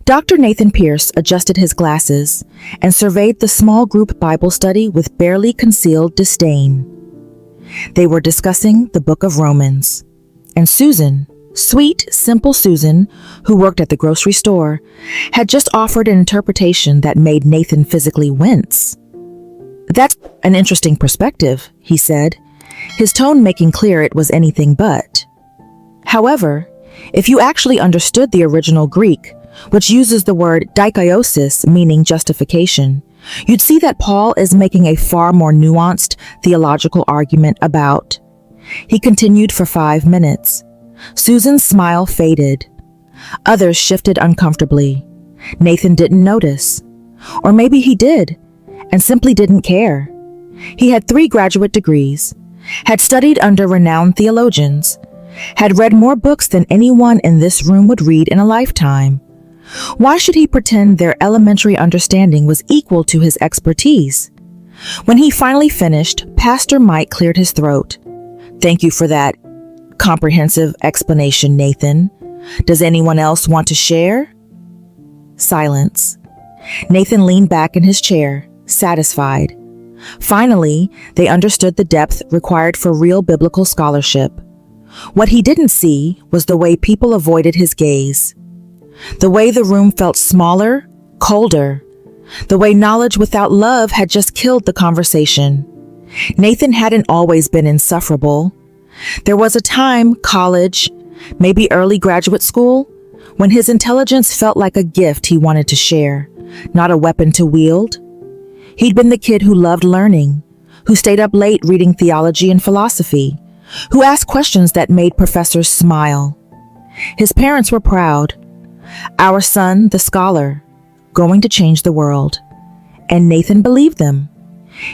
Dr. Nathan Pierce adjusted his glasses and surveyed the small group Bible study with barely concealed disdain. They were discussing the book of Romans, and Susan, sweet, simple Susan, who worked at the grocery store, had just offered an interpretation that made Nathan physically wince. "That's an interesting perspective," he said, his tone making clear it was anything but. However, if you actually understood the original Greek, which uses the word dikaiosis, meaning justification, you'd see that Paul is making a far more nuanced theological argument about. He continued for 5 minutes. Susan's smile faded. Others shifted uncomfortably. Nathan didn't notice. Or maybe he did, and simply didn't care. He had 3 graduate degrees, had studied under renowned theologians, had read more books than anyone in this room would read in a lifetime. Why should he pretend their elementary understanding was equal to his expertise? When he finally finished, Pastor Mike cleared his throat. "Thank you for that comprehensive explanation, Nathan. Does anyone else want to share?" Silence. Nathan leaned back in his chair, satisfied. Finally, they understood the depth required for real biblical scholarship. What he didn't see was the way people avoided his gaze. The way the room felt smaller, colder. The way knowledge without love had just killed the conversation. Nathan hadn't always been insufferable. There was a time, college, maybe early graduate school, when his intelligence felt like a gift he wanted to share, not a weapon to wield. He'd been the kid who loved learning, who stayed up late reading theology and philosophy, who asked questions that made professors smile. His parents were proud. Our son, the scholar, going to change the world. And Nathan believed them.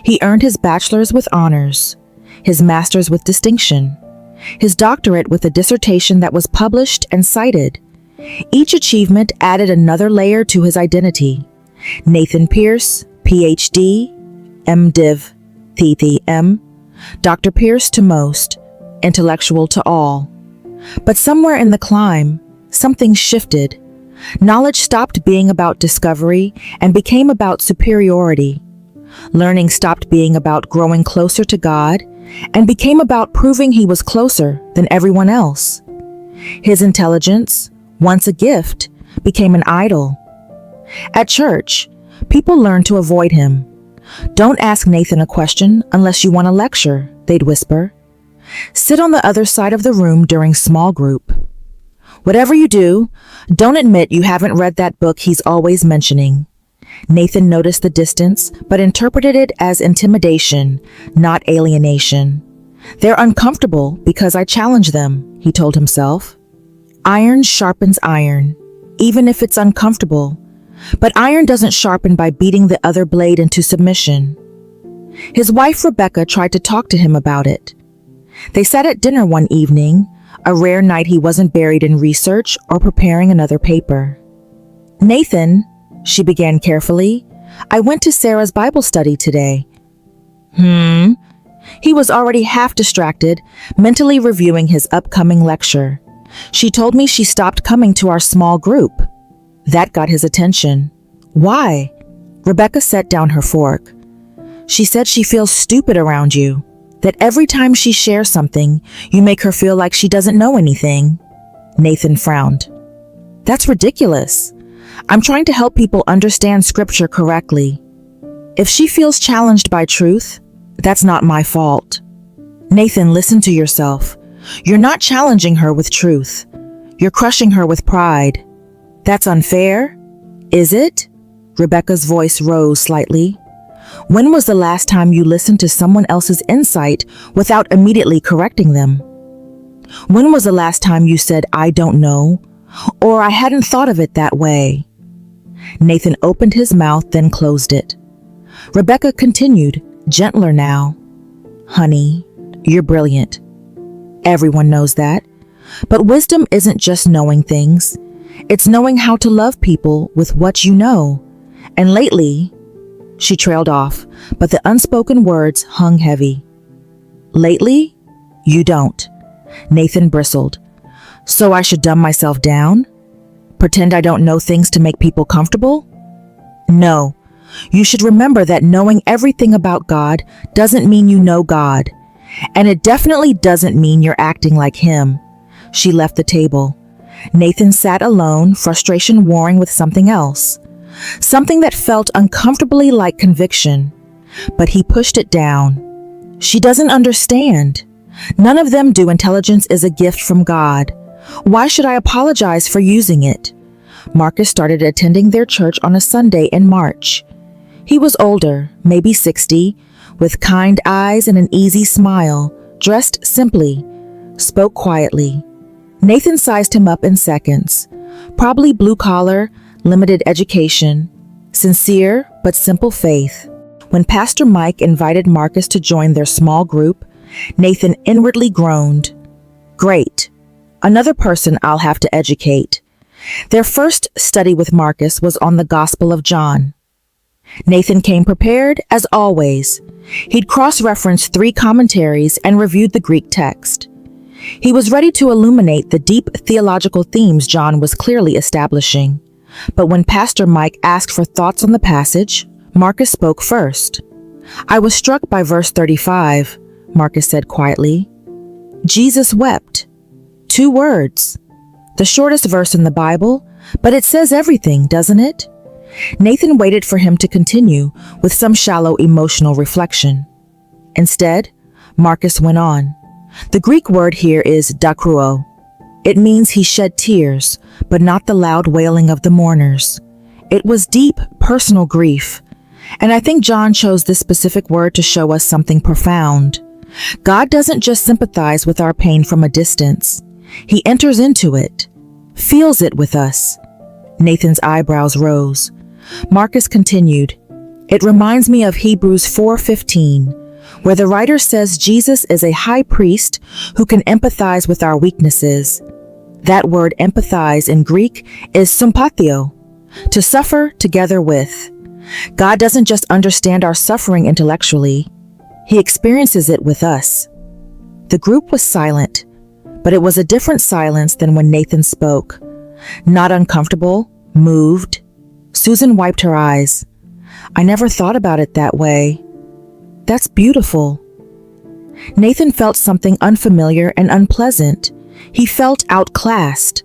He earned his bachelor's with honors, his master's with distinction, his doctorate with a dissertation that was published and cited. Each achievement added another layer to his identity. Nathan Pierce, PhD, MDiv, TTM, Dr. Pierce to most, intellectual to all. But somewhere in the climb, something shifted. Knowledge stopped being about discovery and became about superiority. Learning stopped being about growing closer to God and became about proving he was closer than everyone else. His intelligence, once a gift, became an idol. At church, people learned to avoid him. "Don't ask Nathan a question unless you want a lecture," they'd whisper. "Sit on the other side of the room during small group. Whatever you do, don't admit you haven't read that book he's always mentioning." Nathan noticed the distance, but interpreted it as intimidation, not alienation. "They're uncomfortable because I challenge them," he told himself. Iron sharpens iron, even if it's uncomfortable. But iron doesn't sharpen by beating the other blade into submission. His wife Rebecca tried to talk to him about it. They sat at dinner one evening, a rare night he wasn't buried in research or preparing another paper. "Nathan," she began carefully, "I went to Sarah's Bible study today." He was already half distracted, mentally reviewing his upcoming lecture. "She told me she stopped coming to our small group." That got his attention. "Why?" Rebecca set down her fork. "She said she feels stupid around you, that every time she shares something, you make her feel like she doesn't know anything." Nathan frowned. "That's ridiculous. I'm trying to help people understand scripture correctly. If she feels challenged by truth, that's not my fault." "Nathan, listen to yourself. You're not challenging her with truth. You're crushing her with pride. That's unfair, is it?" Rebecca's voice rose slightly. "When was the last time you listened to someone else's insight without immediately correcting them? When was the last time you said, 'I don't know,' or 'I hadn't thought of it that way'?" Nathan opened his mouth, then closed it. Rebecca continued, gentler now. "Honey, you're brilliant. Everyone knows that. But wisdom isn't just knowing things. It's knowing how to love people with what you know. And lately," she trailed off, but the unspoken words hung heavy. "Lately, you don't." Nathan bristled. "So I should dumb myself down?" Pretend I don't know things to make people comfortable? No. You should remember that knowing everything about God doesn't mean you know God. And it definitely doesn't mean you're acting like him. She left the table. Nathan sat alone, frustration warring with something else. Something that felt uncomfortably like conviction. But he pushed it down. She doesn't understand. None of them do. Intelligence is a gift from God. Why should I apologize for using it? Marcus started attending their church on a Sunday in March. He was older, maybe 60, with kind eyes and an easy smile, dressed simply, spoke quietly. Nathan sized him up in seconds. Probably blue-collar, limited education, sincere but simple faith. When Pastor Mike invited Marcus to join their small group, Nathan inwardly groaned. Great. Another person I'll have to educate. Their first study with Marcus was on the Gospel of John. Nathan came prepared, as always. He'd cross-referenced 3 commentaries and reviewed the Greek text. He was ready to illuminate the deep theological themes John was clearly establishing. But when Pastor Mike asked for thoughts on the passage, Marcus spoke first. I was struck by verse 35, Marcus said quietly. Jesus wept. 2 words. The shortest verse in the Bible, but it says everything, doesn't it? Nathan waited for him to continue with some shallow emotional reflection. Instead, Marcus went on. The Greek word here is dakruo. It means he shed tears, but not the loud wailing of the mourners. It was deep, personal grief. And I think John chose this specific word to show us something profound. God doesn't just sympathize with our pain from a distance. He enters into it, feels it with us. Nathan's eyebrows rose. Marcus continued, It reminds me of Hebrews 4:15, where the writer says Jesus is a high priest who can empathize with our weaknesses. That word empathize in Greek is sympathio, to suffer together with. God doesn't just understand our suffering intellectually. He experiences it with us. The group was silent, but it was a different silence than when Nathan spoke. Not uncomfortable, moved. Susan wiped her eyes. I never thought about it that way. That's beautiful. Nathan felt something unfamiliar and unpleasant. He felt outclassed.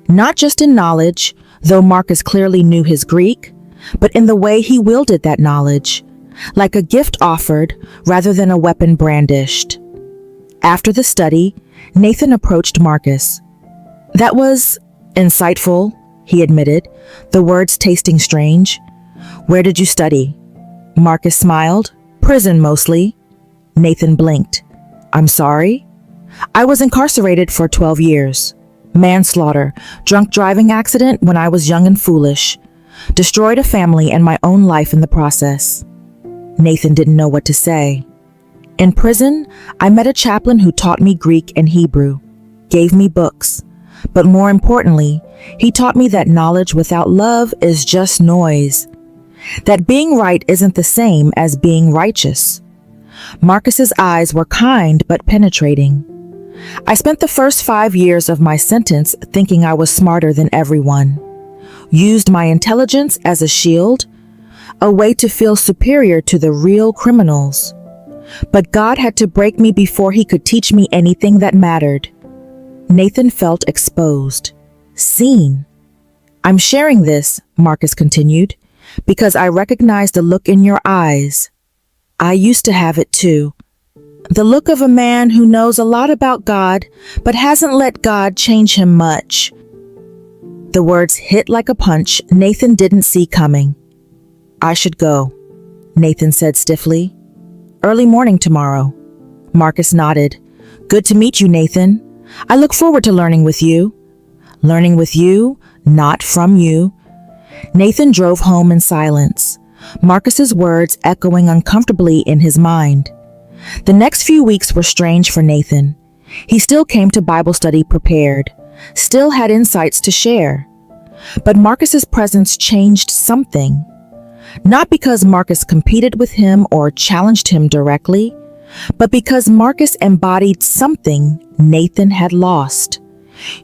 Not just in knowledge, though Marcus clearly knew his Greek, but in the way he wielded that knowledge, like a gift offered rather than a weapon brandished. After the study, Nathan approached Marcus. That was insightful, he admitted, the words tasting strange. Where did you study? Marcus smiled. Prison, mostly. Nathan blinked. I'm sorry? I was incarcerated for 12 years. Manslaughter, drunk driving accident when I was young and foolish. Destroyed a family and my own life in the process. Nathan didn't know what to say. In prison, I met a chaplain who taught me Greek and Hebrew, gave me books. But more importantly, he taught me that knowledge without love is just noise. That being right isn't the same as being righteous. Marcus's eyes were kind but penetrating. I spent the first 5 years of my sentence thinking I was smarter than everyone. Used my intelligence as a shield, a way to feel superior to the real criminals. But God had to break me before he could teach me anything that mattered. Nathan felt exposed, seen. I'm sharing this, Marcus continued, because I recognize the look in your eyes. I used to have it too. The look of a man who knows a lot about God, but hasn't let God change him much. The words hit like a punch Nathan didn't see coming. I should go, Nathan said stiffly. Early morning tomorrow. Marcus nodded. Good to meet you, Nathan. I look forward to learning with you. Learning with you, not from you. Nathan drove home in silence, Marcus's words echoing uncomfortably in his mind. The next few weeks were strange for Nathan. He still came to Bible study prepared, still had insights to share. But Marcus's presence changed something. Not because Marcus competed with him or challenged him directly, but because Marcus embodied something Nathan had lost.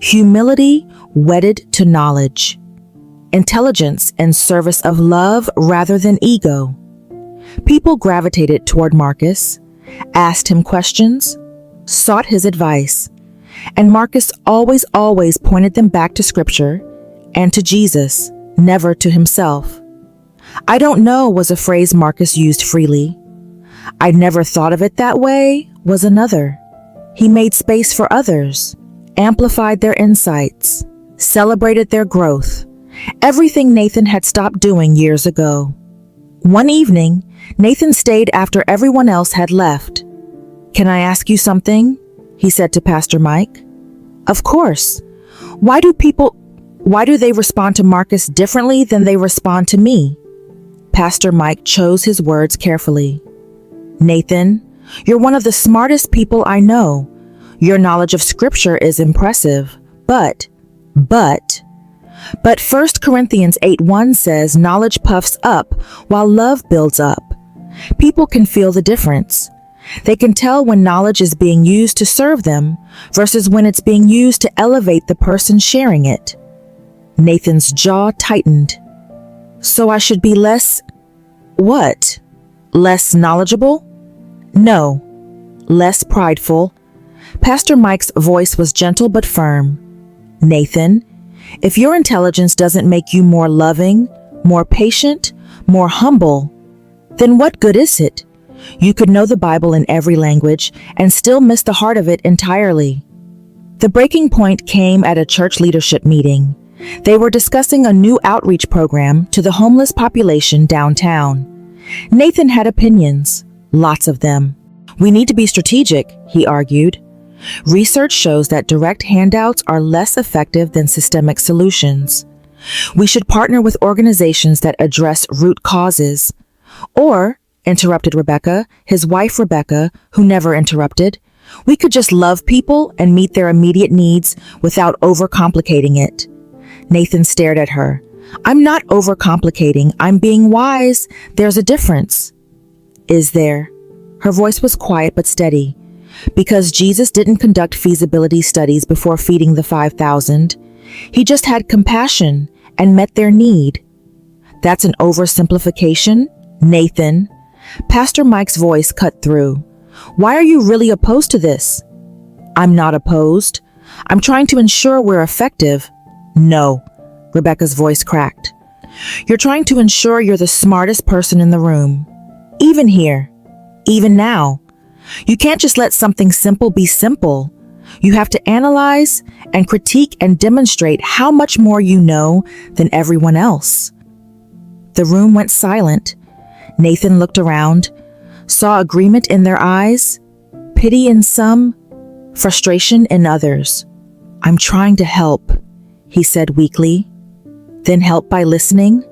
Humility wedded to knowledge. Intelligence in service of love rather than ego. People gravitated toward Marcus, asked him questions, sought his advice, and Marcus always pointed them back to Scripture and to Jesus, never to himself. "I don't know" was a phrase Marcus used freely. "I never thought of it that way" was another. He made space for others, amplified their insights, celebrated their growth, everything Nathan had stopped doing years ago. One evening, Nathan stayed after everyone else had left. "Can I ask you something?" he said to Pastor Mike. "Of course. Why do they respond to Marcus differently than they respond to me?" Pastor Mike chose his words carefully. "Nathan, you're one of the smartest people I know. Your knowledge of Scripture is impressive, but 1 Corinthians 8:1 says knowledge puffs up while love builds up. People can feel the difference. They can tell when knowledge is being used to serve them versus when it's being used to elevate the person sharing it." Nathan's jaw tightened. "So I should be less... what? Less knowledgeable?" "No, less prideful." Pastor Mike's voice was gentle but firm. "Nathan, if your intelligence doesn't make you more loving, more patient, more humble, then what good is it? You could know the Bible in every language and still miss the heart of it entirely." The breaking point came at a church leadership meeting. They were discussing a new outreach program to the homeless population downtown. Nathan had opinions, lots of them. "We need to be strategic," he argued. "Research shows that direct handouts are less effective than systemic solutions. We should partner with organizations that address root causes." "Or," interrupted Rebecca, his wife Rebecca, who never interrupted, "we could just love people and meet their immediate needs without overcomplicating it." Nathan stared at her. "I'm not overcomplicating. I'm being wise. There's a difference." "Is there?" Her voice was quiet but steady. "Because Jesus didn't conduct feasibility studies before feeding the 5,000. He just had compassion and met their need." "That's an oversimplification, Nathan." Pastor Mike's voice cut through. "Why are you really opposed to this?" "I'm not opposed. I'm trying to ensure we're effective." "No," Rebecca's voice cracked. "You're trying to ensure you're the smartest person in the room. Even here. Even now. You can't just let something simple be simple. You have to analyze and critique and demonstrate how much more you know than everyone else." The room went silent. Nathan looked around, saw agreement in their eyes, pity in some, frustration in others. "I'm trying to help," he said weakly. "Then help by listening,"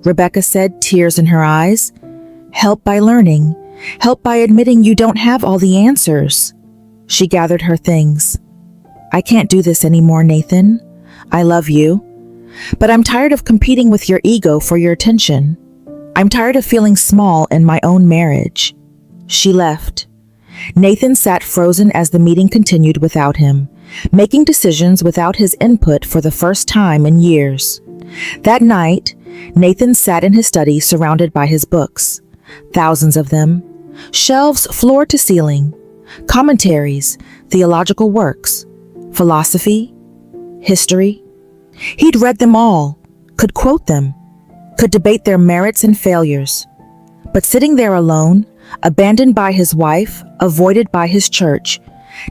Rebecca said, tears in her eyes. "Help by learning. Help by admitting you don't have all the answers." She gathered her things. "I can't do this anymore, Nathan. I love you. But I'm tired of competing with your ego for your attention. I'm tired of feeling small in my own marriage." She left. Nathan sat frozen as the meeting continued without him, making decisions without his input for the first time in years. That night, Nathan sat in his study surrounded by his books, thousands of them, shelves floor to ceiling, commentaries, theological works, philosophy, history. He'd read them all, could quote them, could debate their merits and failures. But sitting there alone, abandoned by his wife, avoided by his church,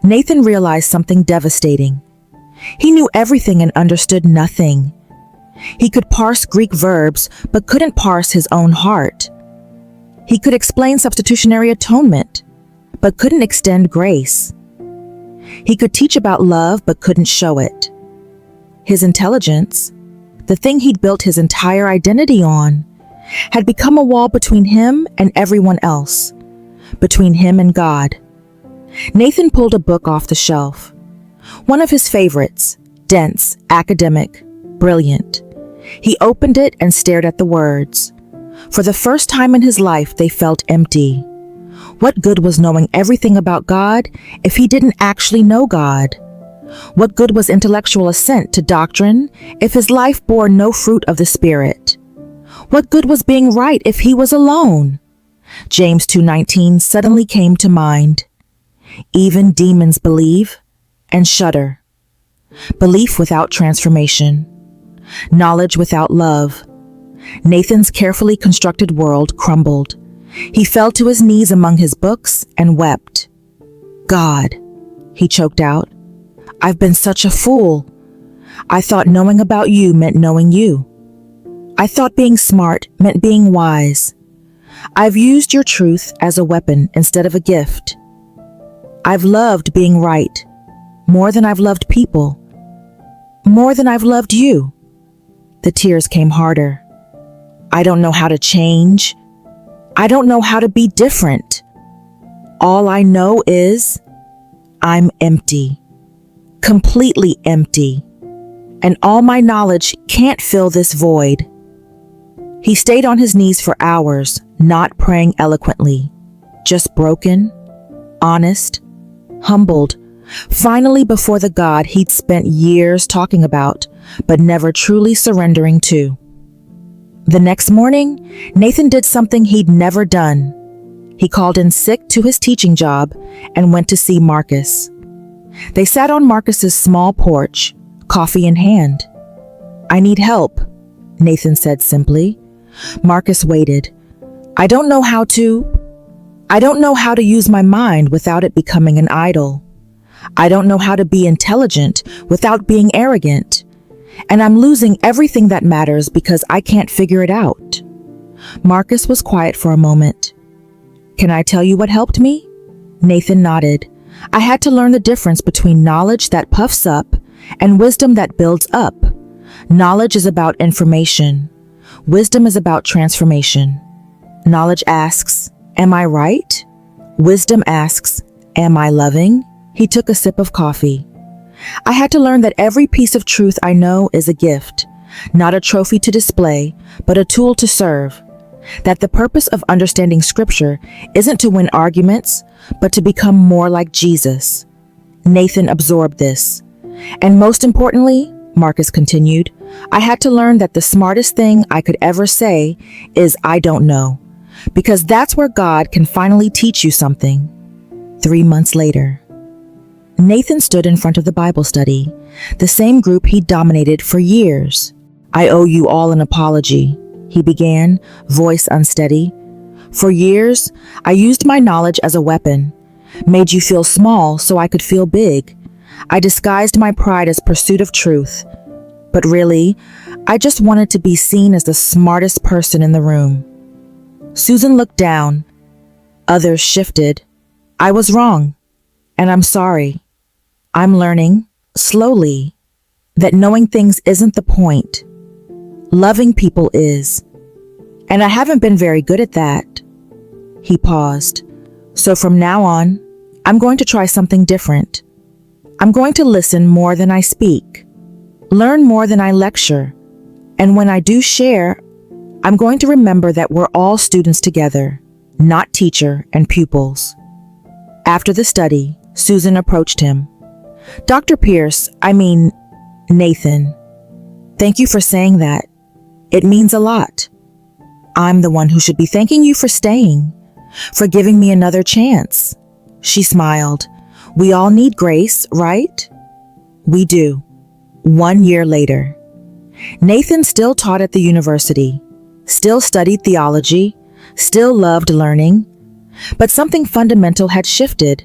Nathan realized something devastating. He knew everything and understood nothing. He could parse Greek verbs, but couldn't parse his own heart. He could explain substitutionary atonement, but couldn't extend grace. He could teach about love, but couldn't show it. His intelligence, the thing he'd built his entire identity on, had become a wall between him and everyone else, between him and God. Nathan pulled a book off the shelf. One of his favorites, dense, academic, brilliant. He opened it and stared at the words. For the first time in his life, they felt empty. What good was knowing everything about God if he didn't actually know God? What good was intellectual assent to doctrine if his life bore no fruit of the Spirit? What good was being right if he was alone? James 2:19 suddenly came to mind. Even demons believe and shudder. Belief without transformation. Knowledge without love. Nathan's carefully constructed world crumbled. He fell to his knees among his books and wept. God, he choked out, I've been such a fool. I thought knowing about you meant knowing you. I thought being smart meant being wise. I've used your truth as a weapon instead of a gift. I've loved being right more than I've loved people, more than I've loved you. The tears came harder. I don't know how to change. I don't know how to be different. All I know is I'm empty, completely empty, and all my knowledge can't fill this void. He stayed on his knees for hours, not praying eloquently, just broken, honest, humbled, finally before the God he'd spent years talking about, but never truly surrendering to. The next morning, Nathan did something he'd never done. He called in sick to his teaching job and went to see Marcus. They sat on Marcus's small porch, coffee in hand. I need help, Nathan said simply. Marcus waited. I don't know how to use my mind without it becoming an idol. I don't know how to be intelligent without being arrogant. And I'm losing everything that matters because I can't figure it out. Marcus was quiet for a moment. Can I tell you what helped me? Nathan nodded. I had to learn the difference between knowledge that puffs up and wisdom that builds up. Knowledge is about information. Wisdom is about transformation. Knowledge asks, am I right? Wisdom asks, am I loving? He took a sip of coffee. I had to learn that every piece of truth I know is a gift, not a trophy to display, but a tool to serve. That the purpose of understanding Scripture isn't to win arguments, but to become more like Jesus. Nathan absorbed this. And most importantly, Marcus continued, I had to learn that the smartest thing I could ever say is I don't know, because that's where God can finally teach you something. 3 months later, Nathan stood in front of the Bible study, the same group he'd dominated for years. I owe you all an apology, he began, voice unsteady. For years, I used my knowledge as a weapon, made you feel small so I could feel big. I disguised my pride as pursuit of truth. But really, I just wanted to be seen as the smartest person in the room. Susan looked down. Others shifted. I was wrong, and I'm sorry. I'm learning, slowly, that knowing things isn't the point. Loving people is. And I haven't been very good at that. He paused. So from now on, I'm going to try something different. I'm going to listen more than I speak, learn more than I lecture, and when I do share, I'm going to remember that we're all students together, not teacher and pupils. After the study, Susan approached him. Dr. Pierce, Nathan, thank you for saying that. It means a lot. I'm the one who should be thanking you for staying, for giving me another chance. She smiled. We all need grace, right? We do. 1 year later. Nathan still taught at the university, still studied theology, still loved learning, but something fundamental had shifted.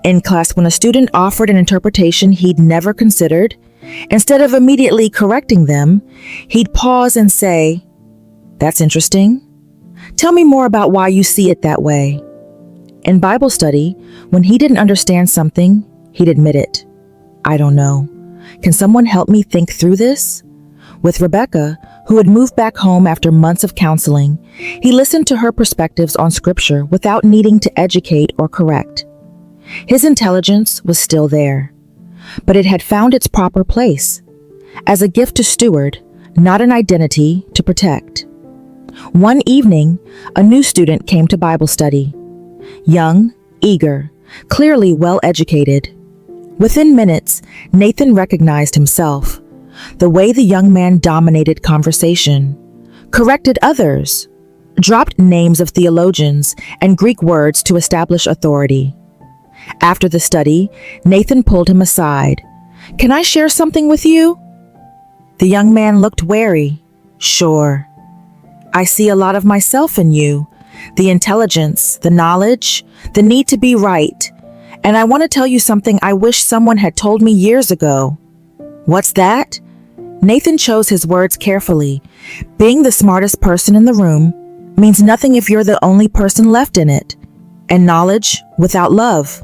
In class, when a student offered an interpretation he'd never considered, instead of immediately correcting them, he'd pause and say, "That's interesting. Tell me more about why you see it that way." In Bible study, when he didn't understand something, he'd admit it. I don't know. Can someone help me think through this? With Rebecca, who had moved back home after months of counseling, he listened to her perspectives on Scripture without needing to educate or correct. His intelligence was still there, but it had found its proper place, as a gift to steward, not an identity to protect. One evening, a new student came to Bible study. Young, eager, clearly well-educated. Within minutes, Nathan recognized himself. The way the young man dominated conversation, corrected others, dropped names of theologians and Greek words to establish authority. After the study, Nathan pulled him aside. "Can I share something with you?" The young man looked wary. "Sure. I see a lot of myself in you. The intelligence, the knowledge, the need to be right. And I want to tell you something I wish someone had told me years ago." "What's that?" Nathan chose his words carefully. Being the smartest person in the room means nothing if you're the only person left in it. And knowledge without love,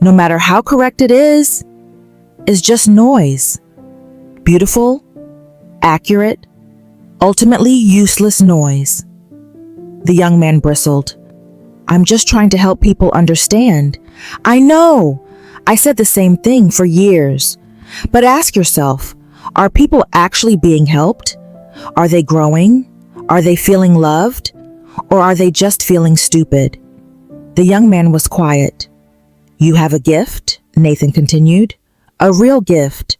no matter how correct it is just noise. Beautiful, accurate, ultimately useless noise. The young man bristled. "I'm just trying to help people understand." "I know. I said the same thing for years. But ask yourself, are people actually being helped? Are they growing? Are they feeling loved? Or are they just feeling stupid?" The young man was quiet. "You have a gift," Nathan continued. "A real gift.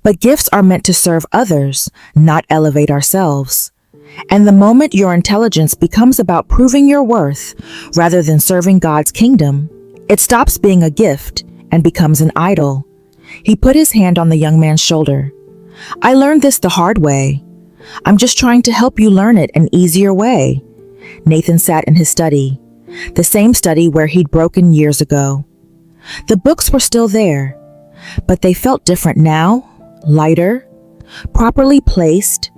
But gifts are meant to serve others, not elevate ourselves. And the moment your intelligence becomes about proving your worth rather than serving God's kingdom, it stops being a gift and becomes an idol." He put his hand on the young man's shoulder. "I learned this the hard way. I'm just trying to help you learn it an easier way." Nathan sat in his study, the same study where he'd broken years ago. The books were still there, but they felt different now, lighter, properly placed.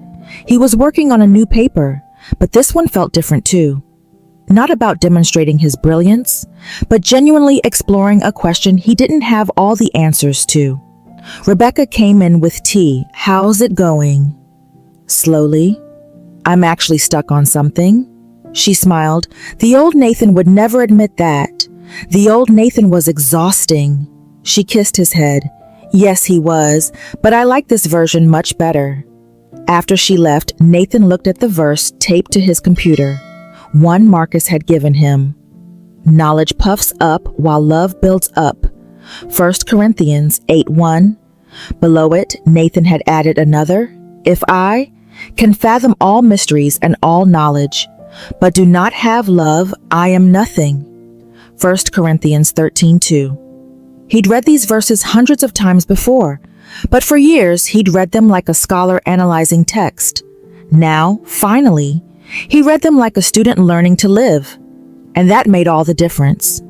He was working on a new paper, but this one felt different too. Not about demonstrating his brilliance, but genuinely exploring a question he didn't have all the answers to. Rebecca came in with tea. "How's it going?" Slowly. "I'm actually stuck on something." She smiled. The old Nathan would never admit that. The old Nathan was exhausting. She kissed his head. "Yes, he was, but I like this version much better." After she left, Nathan looked at the verse taped to his computer, one Marcus had given him. "Knowledge puffs up while love builds up." 1 Corinthians 8:1. Below it, Nathan had added another, "If I can fathom all mysteries and all knowledge, but do not have love, I am nothing." 1 Corinthians 13:2. He'd read these verses hundreds of times before, but for years he'd read them like a scholar analyzing text. Now, finally, he read them like a student learning to live, and that made all the difference.